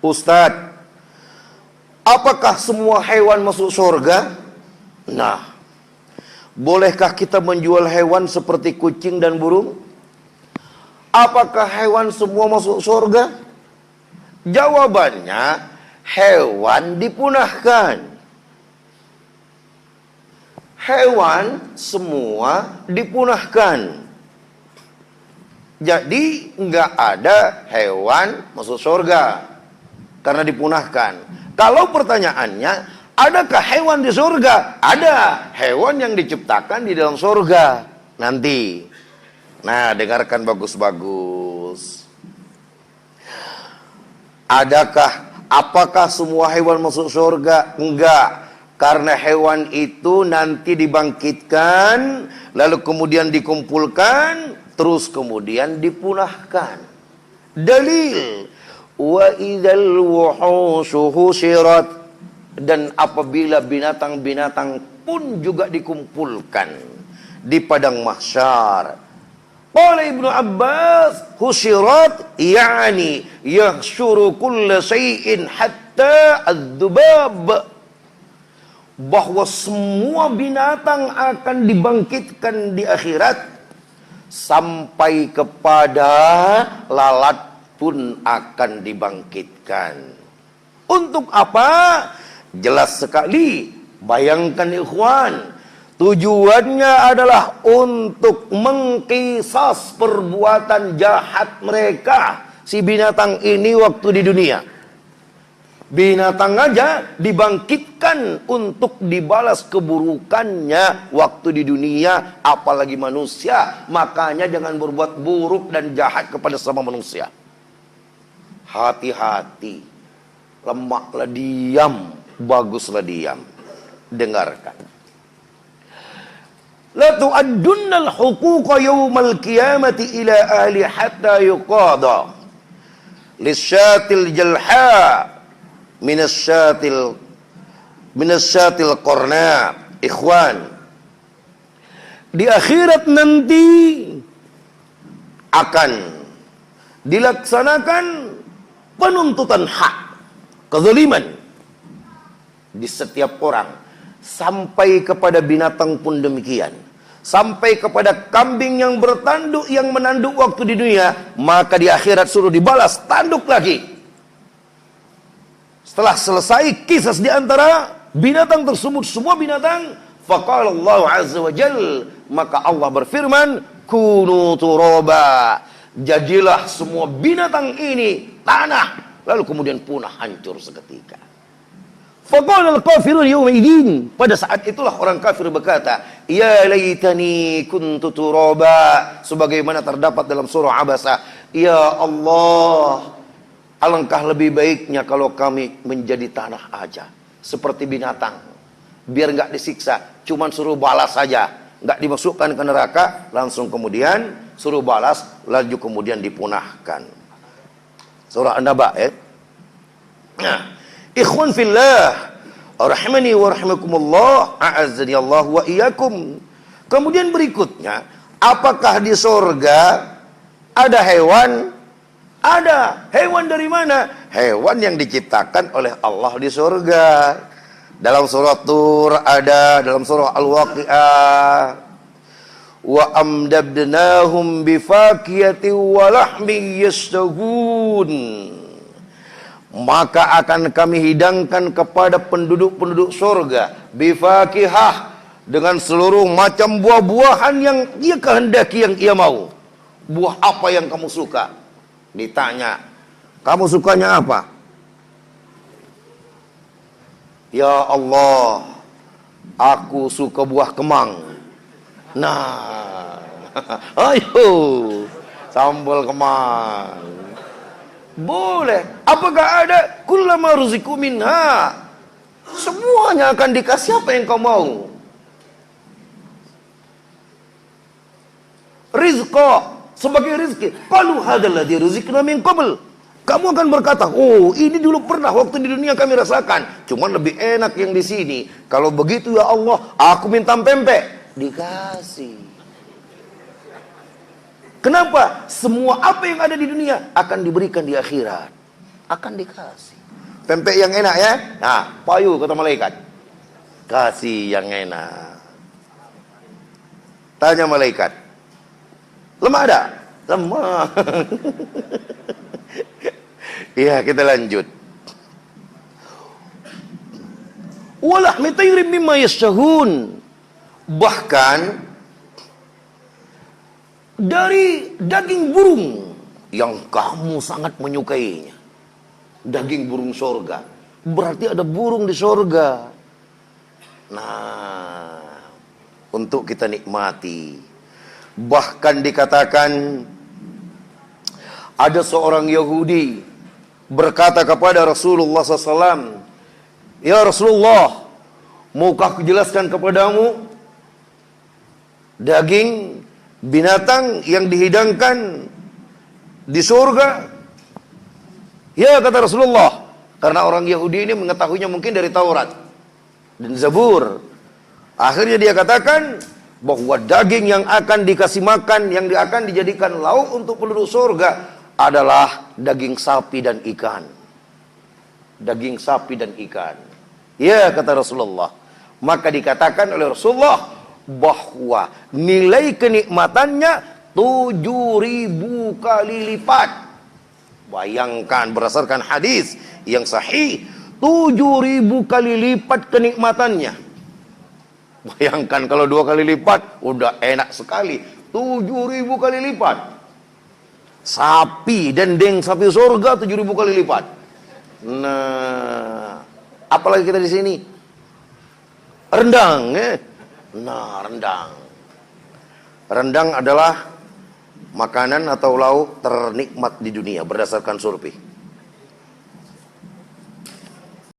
Ustadz, apakah semua hewan masuk surga? Nah, bolehkah kita menjual hewan seperti kucing dan burung? Apakah hewan semua masuk surga? Jawabannya, hewan dipunahkan. Hewan semua dipunahkan. Jadi nggak ada hewan masuk surga karena dipunahkan. Kalau pertanyaannya, adakah hewan di surga? Ada hewan yang diciptakan di dalam surga nanti. Nah, dengarkan bagus-bagus. Apakah semua hewan masuk surga? Enggak. Karena hewan itu nanti dibangkitkan, lalu kemudian dikumpulkan, terus kemudian dipunahkan. Dalil, wa idzal wuhushu husyirat, dan apabila binatang-binatang pun juga dikumpulkan di padang mahsyar. Qala Ibnu Abbas, husyirat yani yahsyuru kulla syai'in hatta ad-dubab, bahwa semua binatang akan dibangkitkan di akhirat, sampai kepada lalat pun akan dibangkitkan. Untuk apa? Jelas sekali. Bayangkan ikhwan, tujuannya adalah untuk mengkisas perbuatan jahat mereka, si binatang ini waktu di dunia. Binatang aja dibangkitkan untuk dibalas keburukannya waktu di dunia, apalagi manusia. Makanya jangan berbuat buruk dan jahat kepada sesama manusia. Hati-hati. Lemaklah diam, baguslah diam. Dengarkan. La tu'addunnal huquqa yawmal qiyamati ila ahli hatta yuqada lisyatil jalha minasyatil qarna. Ikhwan, di akhirat nanti akan dilaksanakan penuntutan hak, kezaliman di setiap orang, sampai kepada binatang pun demikian, sampai kepada kambing yang bertanduk, yang menanduk waktu di dunia, maka di akhirat suruh dibalas tanduk lagi. Setelah selesai kisah di antara binatang tersebut, semua binatang, faqala Allah azza wa jal, maka Allah berfirman, kunu turaba, jadilah semua binatang ini tanah, lalu kemudian punah, hancur seketika. Faqala al-kafirun yawma idzin, pada saat itulah orang kafir berkata, ya laitani kuntu turaba, sebagaimana terdapat dalam surah Abasa, ya Allah, alangkah lebih baiknya kalau kami menjadi tanah aja, seperti binatang, biar nggak disiksa, cuman suruh balas saja, nggak dimasukkan ke neraka, langsung kemudian suruh balas, lalu kemudian dipunahkan. Surah An-Naba, Nah, ikhwan fillah, rahimani wa rahimakumullah, a'azzani Allah wa iyyakum. Kemudian berikutnya, apakah di surga ada hewan? Ada. Hewan dari mana? Hewan yang diciptakan oleh Allah di surga. Dalam surah Tur ada, dalam surah Al-Waqi'ah, wa amdadnahum bifakiyati wa lahmi yashtahun, maka akan kami hidangkan kepada penduduk-penduduk surga bifakihah, dengan seluruh macam buah-buahan yang ia kehendaki, yang ia mau. Buah apa yang kamu suka? Ditanya, kamu sukanya apa? Ya Allah, aku suka buah kemang. Nah, ayo, sambal kemang. Boleh. Apakah ada? Kullama ruziku minha, semuanya akan dikasih apa yang kau mau. Rizqa, sebagai rezeki. Qalu hadzal ladzi ruzikna min qabl. Kamu akan berkata, oh ini dulu pernah waktu di dunia kami rasakan, cuman lebih enak yang di sini. Kalau begitu ya Allah, aku minta pempek, dikasih. Kenapa? Semua apa yang ada di dunia akan diberikan di akhirat, akan dikasih. Pempek yang enak ya. Nah, payu kata malaikat. Kasih yang enak. Tanya malaikat. Lemah ada? Lemah. Iya, kita lanjut. Walahmi tayrin mimma yashtahun. Bahkan dari daging burung yang kamu sangat menyukainya. Daging burung sorga. Berarti ada burung di sorga. Nah, untuk kita nikmati. Bahkan dikatakan ada seorang Yahudi berkata kepada Rasulullah SAW, "Ya Rasulullah, maukah aku jelaskan kepadamu daging binatang yang dihidangkan di surga?" Ya, kata Rasulullah, karena orang Yahudi ini mengetahuinya mungkin dari Taurat dan Zabur. Akhirnya dia katakan bahwa daging yang akan dikasih makan, yang akan dijadikan lauk untuk penduduk surga adalah daging sapi dan ikan. Daging sapi dan ikan. Ya, kata Rasulullah. Maka dikatakan oleh Rasulullah bahwa nilai kenikmatannya 7.000 kali lipat. Bayangkan berdasarkan hadis yang sahih, 7.000 kali lipat kenikmatannya. Bayangkan kalau 2 kali lipat, udah enak sekali. 7.000 kali lipat. Sapi, dendeng sapi surga 7.000 kali lipat. Nah, apalagi kita di sini? Rendang, ya. Nah, rendang. Rendang adalah makanan atau lauk ternikmat di dunia berdasarkan survei.